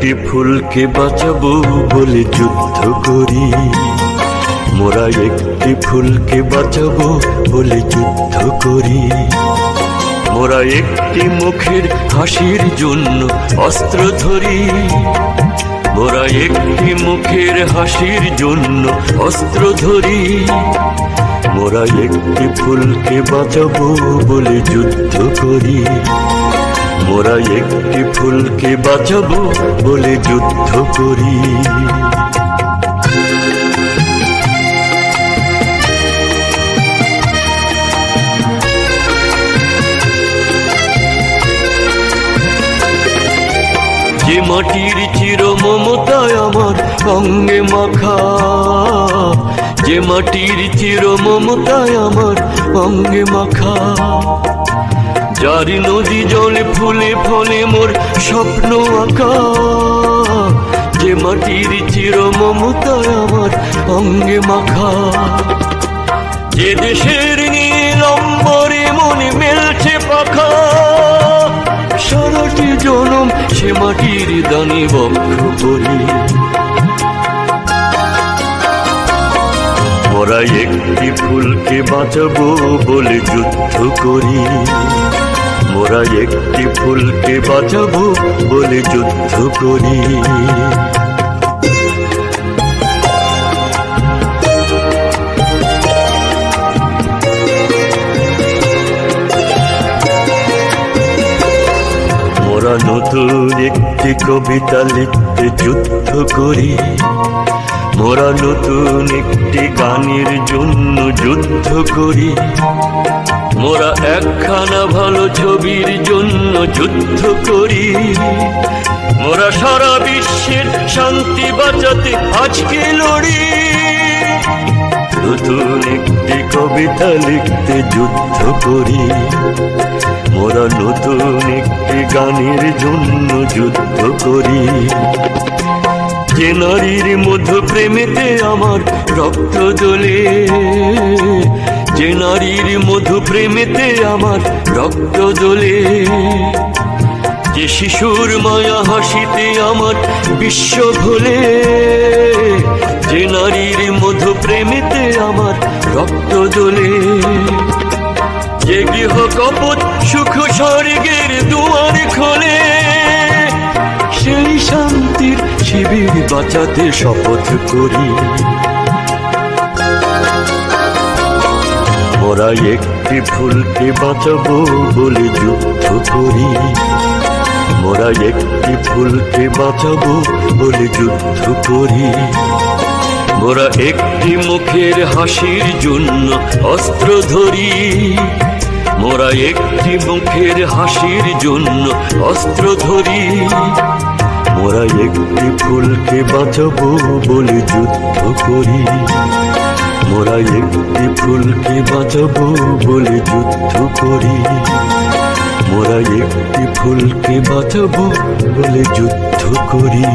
একটি ফুলকে বাঁচাবো বলে যুদ্ধ করি, মোরা একটি ফুলকে বাঁচাবো বলে যুদ্ধ করি। মোরা একটি মুখের হাসির জন্য অস্ত্র ধরি, মোরা একটি মুখের হাসির জন্য অস্ত্র ধরি। মোরা একটি ফুলকে বাঁচাবো বলে যুদ্ধ করি, মোরা একটি ফুলকে বাঁচাবো বলে যুদ্ধ করি। যে মাটির চির মমতায় আমার অঙ্গে মাখা, যে মাটির চির মমতায় আমার অঙ্গে মাখা, যার নদী জলে ফুলে ফলে মোর স্বপ্ন আঁকা। যে মাটির চির মমতায় আমার অঙ্গে মাখা, যে দেশের নীল অম্বরে মনে মেলছে পাখা। সারাটি জনম সে মাটির দানে বক্ষ করি, মোরা একটি ফুলকে বাঁচাবো বলে যুদ্ধ করি, মোরা একটি ফুলকে বাঁচাবো বলে যুদ্ধ করি। মোরা নতুন একটি কবিতা লিখতে যুদ্ধ করি, মোরা নতুন একটি গানের জন্য যুদ্ধ করি। মোরা একখানা ভালো ছবির জন্য যুদ্ধ করি, মোরা সারা বিশ্বের শান্তি বাঁচাতে আজকে লড়ি। নতুন একটি কবিতা লিখতে যুদ্ধ করি, মোরা নতুন একটি গানের জন্য যুদ্ধ করি। যে নারীর মধু প্রেমেতে আমার রক্ত দোলে, যে নারীর মধু প্রেমেতে আমার রক্ত দোলে। যে শিশুর মায়া হাসিতে আমার বিশ্ব ভোলে, যে নারীর মধু প্রেমেতে আমার রক্ত দোলে। যে গৃহ কপট সুখ স্বর্গের দুয়ার খোলে, সেই শান্তির শিবির বাঁচাতে শপথ করি। মোরা একটি ফুলকে বাঁচাবো বলে যুদ্ধ করি, মোরা একটি ফুলকে বাঁচাবো বলে যুদ্ধ করি। মোরা একটি মুখের হাসির জন্য অস্ত্র ধরি, মোরা একটি মুখের হাসির জন্য অস্ত্র ধরি। মোরা একটি ফুলকে বাঁচাবো বলে যুদ্ধ করি, মোরা একটি ফুলকে বাঁচাবো বলে যুদ্ধ করি। মোরা একটি ফুলকে বাঁচাবো বলে যুদ্ধ করি।